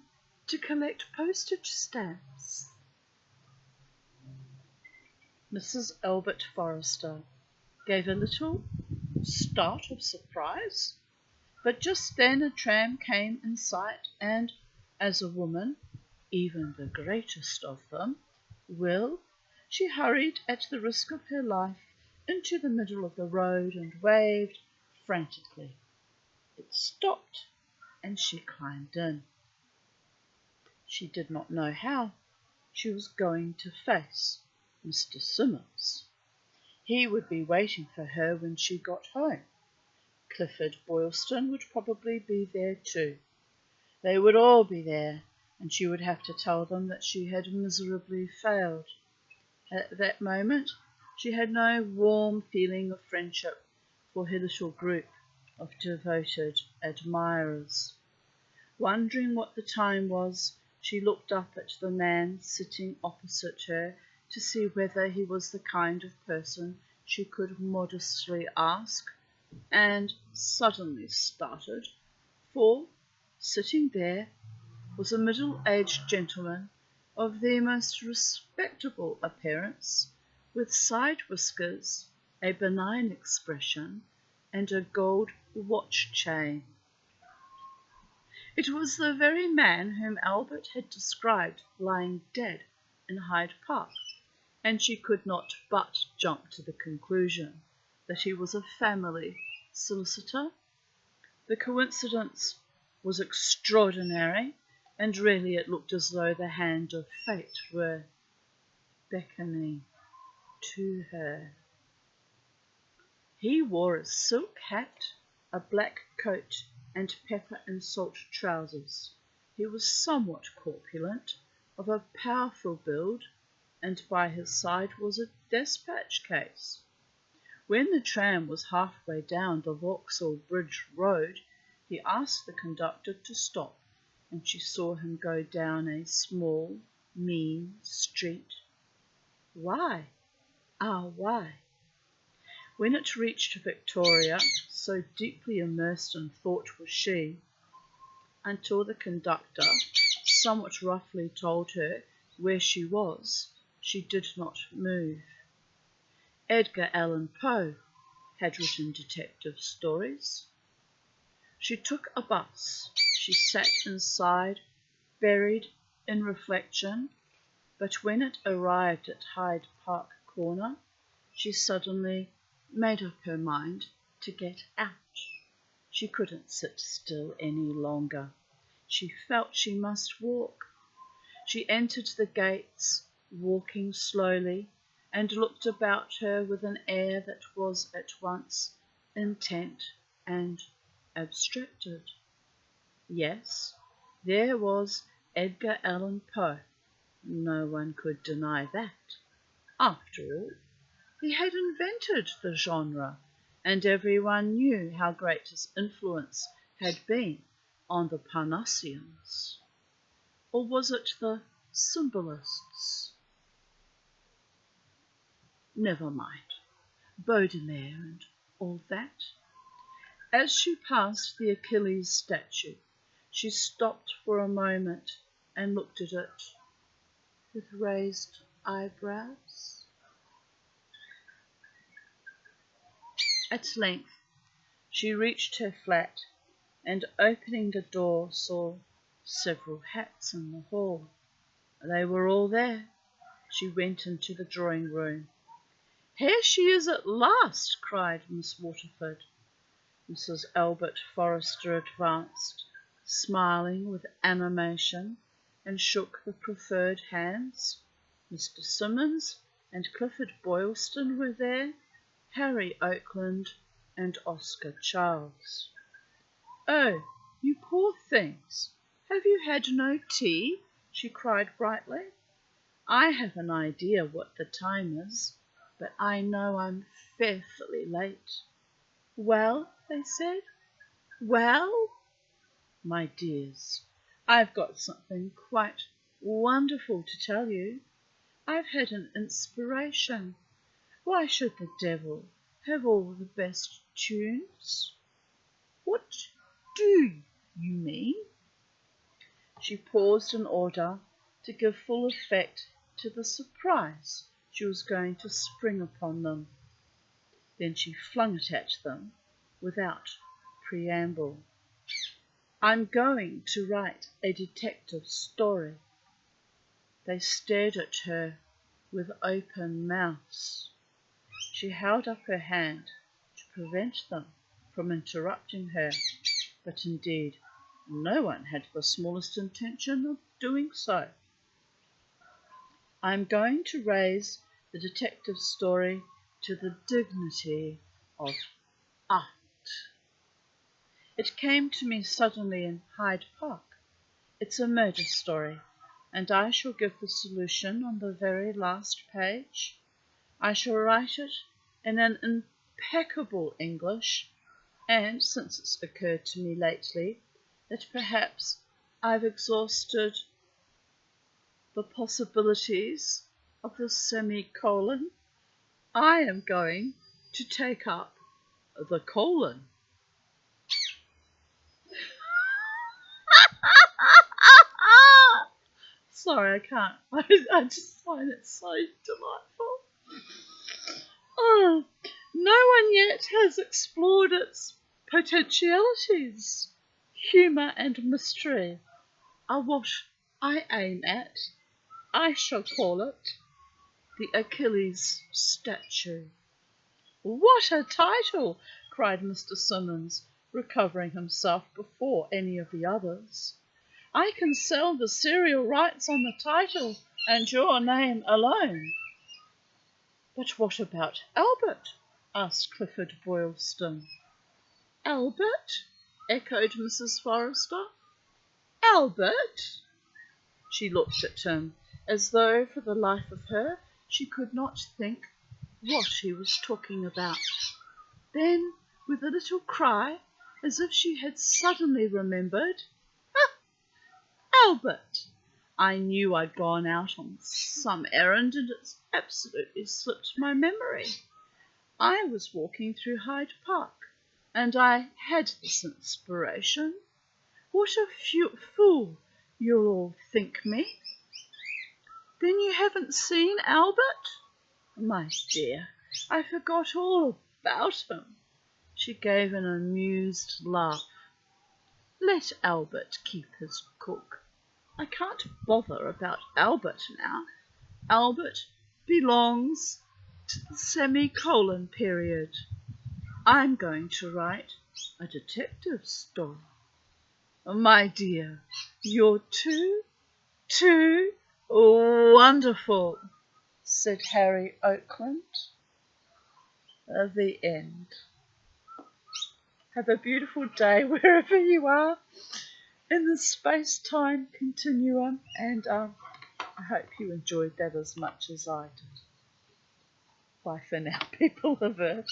to collect postage stamps." Mrs. Albert Forrester gave a little start of surprise, but just then a tram came in sight, and, as a woman, even the greatest of them, will, she hurried at the risk of her life into the middle of the road and waved frantically. It stopped, and she climbed in. She did not know how she was going to face Mr. Simmons. He would be waiting for her when she got home. Clifford Boylston would probably be there too. They would all be there, and she would have to tell them that she had miserably failed. At that moment she had no warm feeling of friendship for her little group of devoted admirers. Wondering what the time was, she looked up at the man sitting opposite her to see whether he was the kind of person she could modestly ask, and suddenly started, for, sitting there, was a middle-aged gentleman of the most respectable appearance, with side whiskers, a benign expression, and a gold watch chain. It was the very man whom Albert had described lying dead in Hyde Park, and she could not but jump to the conclusion that he was a family solicitor. The coincidence was extraordinary, and really it looked as though the hand of fate were beckoning to her. He wore a silk hat, a black coat, and pepper and salt trousers. He was somewhat corpulent, of a powerful build, and by his side was a despatch case. When the tram was halfway down the Vauxhall Bridge Road, he asked the conductor to stop, and she saw him go down a small, mean street. Why? Ah, why? When it reached Victoria, so deeply immersed in thought was she, until the conductor somewhat roughly told her where she was, she did not move. Edgar Allan Poe had written detective stories. She took a bus. She sat inside, buried in reflection, but when it arrived at Hyde Park Corner, she suddenly made up her mind to get out. She couldn't sit still any longer. She felt she must walk. She entered the gates, walking slowly, and looked about her with an air that was at once intent and abstracted. Yes, there was Edgar Allan Poe. No one could deny that. After all, he had invented the genre, and everyone knew how great his influence had been on the Parnassians. Or was it the symbolists? Never mind. Baudelaire and all that. As she passed the Achilles statue, she stopped for a moment and looked at it with raised eyebrows. At length she reached her flat, and opening the door saw several hats in the hall. They were all there. She went into the drawing room. "Here she is at last!" cried Miss Waterford. Mrs. Albert Forrester advanced, smiling with animation, and shook the proffered hands. Mr. Simmons and Clifford Boylston were there, Harry Oakland and Oscar Charles. "Oh, you poor things! Have you had no tea?" she cried brightly. "I have an idea what the time is, but I know I'm fearfully late." "Well?" they said. "Well?" "My dears, I've got something quite wonderful to tell you. I've had an inspiration. Why should the devil have all the best tunes?" "What do you mean?" She paused in order to give full effect to the surprise she was going to spring upon them. Then she flung it at them without preamble. "I'm going to write a detective story." They stared at her with open mouths. She held up her hand to prevent them from interrupting her, but indeed no one had the smallest intention of doing so. "I'm going to raise the detective story to the dignity of art. It came to me suddenly in Hyde Park. It's a murder story, and I shall give the solution on the very last page. I shall write it in an impeccable English, and since it's occurred to me lately that perhaps I've exhausted the possibilities of the semicolon, I am going to take up the colon." Sorry, I can't. I just find it so delightful. Oh, no one yet has explored its potentialities. Humour and mystery are what I aim at. I shall call it the Achilles statue. What a title! Cried Mr. Simmons, recovering himself before any of the others. I can sell the serial rights on the title and your name alone. But what about Albert? Asked Clifford Boylston. Albert? Echoed Mrs. Forrester. Albert? She looked at him as though for the life of her she could not think what he was talking about. Then, with a little cry, as if she had suddenly remembered, Albert! I knew I'd gone out on some errand and it's absolutely slipped my memory. I was walking through Hyde Park and I had this inspiration. What a fool you'll all think me. Then you haven't seen Albert? My dear, I forgot all about him. She gave an amused laugh. Let Albert keep his cook. I can't bother about Albert now. Albert belongs to the semicolon period. I'm going to write a detective story. My dear, you're too wonderful, said Harry Oakland. The end. Have a beautiful day wherever you are in the space-time continuum, and I hope you enjoyed that as much as I did. Bye for now, people of Earth.